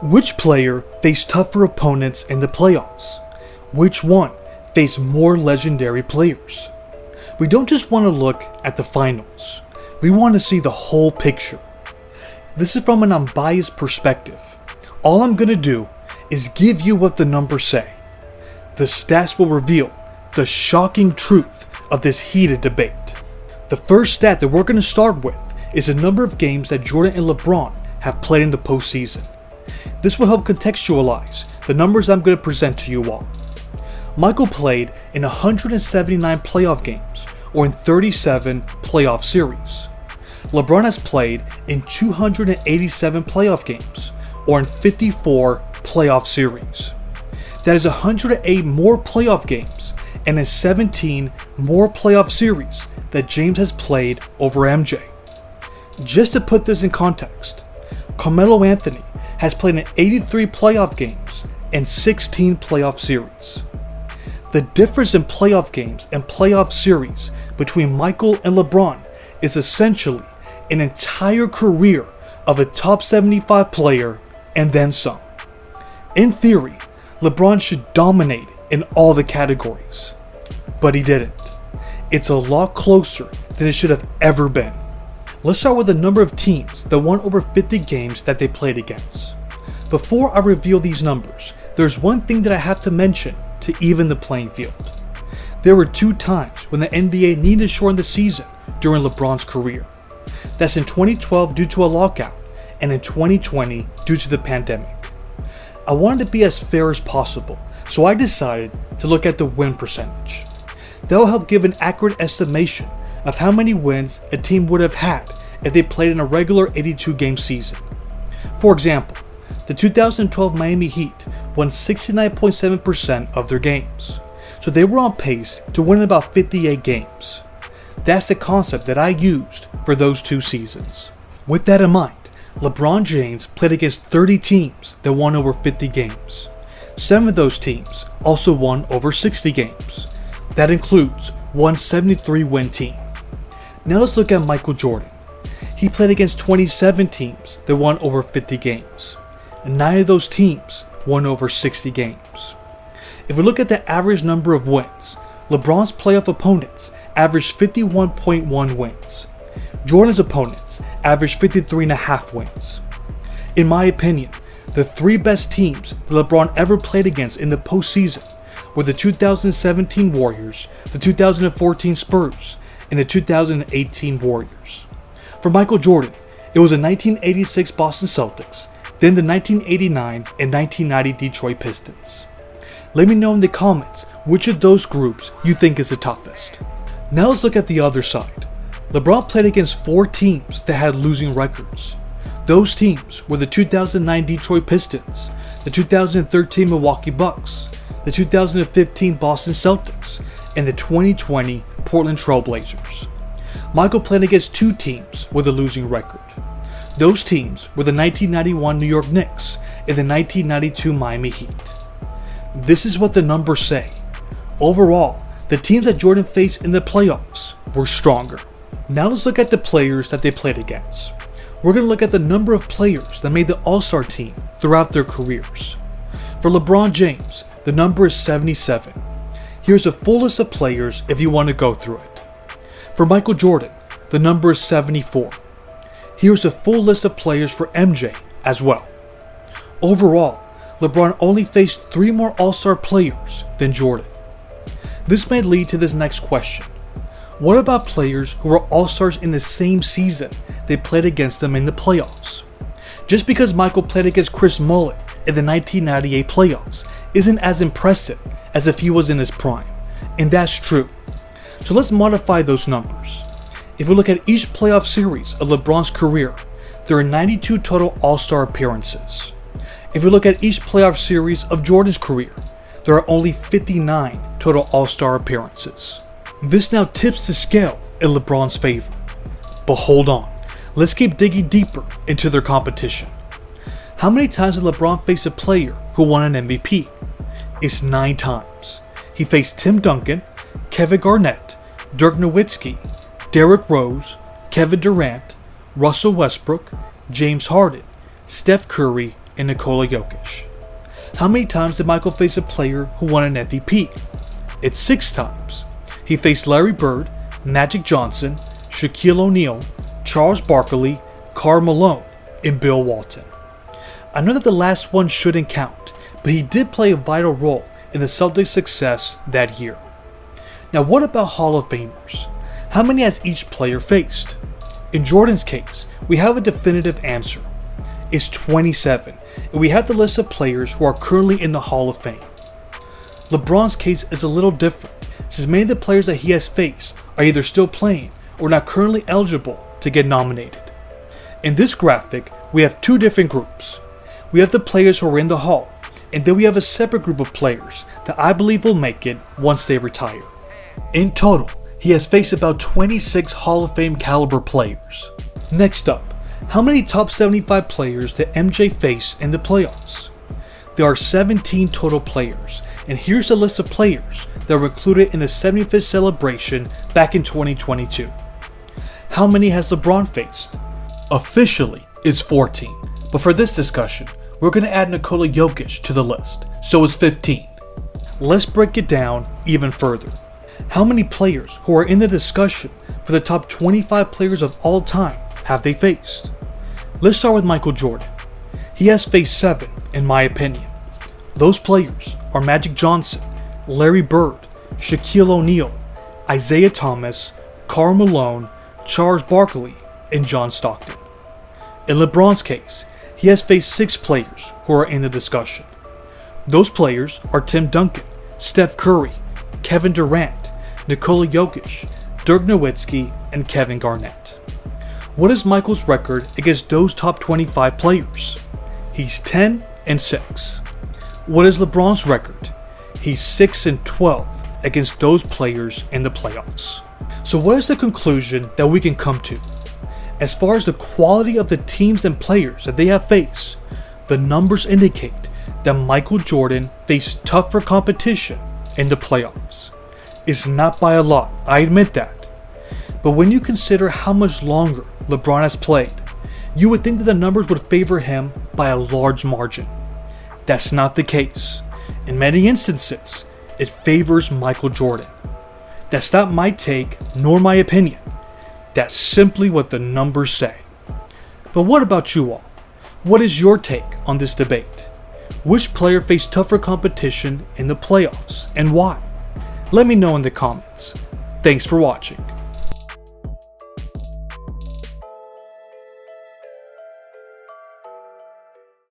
Which player faced tougher opponents in the playoffs? Which one faced more legendary players? We don't just want to look at the finals. We want to see the whole picture. This is from an unbiased perspective. All I'm going to do is give you what the numbers say. The stats will reveal the shocking truth of this heated debate. The first stat that we're going to start with is the number of games that Jordan and LeBron have played in the postseason. This will help contextualize the numbers I'm going to present to you all. Michael played in 179 playoff games, or in 37 playoff series. LeBron has played in 287 playoff games, or in 54 playoff series. That is 108 more playoff games and in 17 more playoff series that James has played over MJ. Just to put this in context, Carmelo Anthony has played in 83 playoff games and 16 playoff series. The difference in playoff games and playoff series between Michael and LeBron is essentially an entire career of a top 75 player and then some. In theory, LeBron should dominate in all the categories, but he didn't. It's a lot closer than it should have ever been. Let's start with the number of teams that won over 50 games that they played against. Before I reveal these numbers, there's one thing that I have to mention to even the playing field. There were 2 times when the NBA needed to shorten the season during LeBron's career. That's in 2012 due to a lockout, and in 2020 due to the pandemic. I wanted to be as fair as possible, so I decided to look at the win percentage. That will help give an accurate estimation of how many wins a team would have had if they played in a regular 82-game season. For example, the 2012 Miami Heat won 69.7% of their games, so they were on pace to win about 58 games. That's the concept that I used for those 2 seasons. With that in mind, LeBron James played against 30 teams that won over 50 games. 7 of those teams also won over 60 games. That includes one 73-win team. Now let's look at Michael Jordan. He played against 27 teams that won over 50 games. 9 of those teams won over 60 games. If we look at the average number of wins, LeBron's playoff opponents averaged 51.1 wins. Jordan's opponents averaged 53.5 wins. In my opinion, the 3 best teams that LeBron ever played against in the postseason were the 2017 Warriors, the 2014 Spurs, and the 2018 Warriors. For Michael Jordan, it was the 1986 Boston Celtics, then the 1989 and 1990 Detroit Pistons. Let me know in the comments which of those groups you think is the toughest. Now let's look at the other side. LeBron played against 4 teams that had losing records. Those teams were the 2009 Detroit Pistons, the 2013 Milwaukee Bucks, the 2015 Boston Celtics, and the 2020 Portland Trail Blazers. Michael played against 2 teams with a losing record. Those teams were the 1991 New York Knicks and the 1992 Miami Heat. This is what the numbers say. Overall, the teams that Jordan faced in the playoffs were stronger. Now let's look at the players that they played against. We're going to look at the number of players that made the All-Star team throughout their careers. For LeBron James, the number is 77. Here's a full list of players if you want to go through it. For Michael Jordan, the number is 74. Here's a full list of players for MJ as well. Overall, LeBron only faced 3 more All-Star players than Jordan. This may lead to this next question. What about players who were All-Stars in the same season they played against them in the playoffs? Just because Michael played against Chris Mullin in the 1998 playoffs isn't as impressive as if he was in his prime, and that's true. So let's modify those numbers. If we look at each playoff series of LeBron's career, there are 92 total All-Star appearances. If we look at each playoff series of Jordan's career, there are only 59 total All-Star appearances. This now tips the scale in LeBron's favor. But hold on, let's keep digging deeper into their competition. How many times did LeBron face a player who won an MVP? It's 9 times. He faced Tim Duncan, Kevin Garnett, Dirk Nowitzki, Derrick Rose, Kevin Durant, Russell Westbrook, James Harden, Steph Curry, and Nikola Jokic? How many times did Michael face a player who won an MVP? It's 6 times. He faced Larry Bird, Magic Johnson, Shaquille O'Neal, Charles Barkley, Karl Malone, and Bill Walton. I know that the last one shouldn't count, but he did play a vital role in the Celtics' success that year. Now what about Hall of Famers? How many has each player faced? In Jordan's case, we have a definitive answer. It's 27, and we have the list of players who are currently in the Hall of Fame. LeBron's case is a little different, since many of the players that he has faced are either still playing or not currently eligible to get nominated. In this graphic, we have 2 different groups. We have the players who are in the Hall, and then we have a separate group of players that I believe will make it once they retire. In total, he has faced about 26 Hall of Fame caliber players. Next up, how many top 75 players did MJ face in the playoffs? There are 17 total players, and here's a list of players that were included in the 75th celebration back in 2022. How many has LeBron faced? Officially, it's 14, but for this discussion, we're going to add Nikola Jokic to the list, so it's 15. Let's break it down even further. How many players who are in the discussion for the top 25 players of all time have they faced? Let's start with Michael Jordan. He has faced 7, in my opinion. Those players are Magic Johnson, Larry Bird, Shaquille O'Neal, Isaiah Thomas, Karl Malone, Charles Barkley, and John Stockton. In LeBron's case, he has faced 6 players who are in the discussion. Those players are Tim Duncan, Steph Curry, Kevin Durant, Nikola Jokic, Dirk Nowitzki, and Kevin Garnett. What is Michael's record against those top 25 players? He's 10-6. What is LeBron's record? He's 6-12 against those players in the playoffs. So what is the conclusion that we can come to? As far as the quality of the teams and players that they have faced, the numbers indicate that Michael Jordan faced tougher competition in the playoffs. It's not by a lot, I admit that. But when you consider how much longer LeBron has played, you would think that the numbers would favor him by a large margin. That's not the case. In many instances, it favors Michael Jordan. That's not my take nor my opinion. That's simply what the numbers say. But what about you all? What is your take on this debate? Which player faced tougher competition in the playoffs and why? Let me know in the comments. Thanks for watching.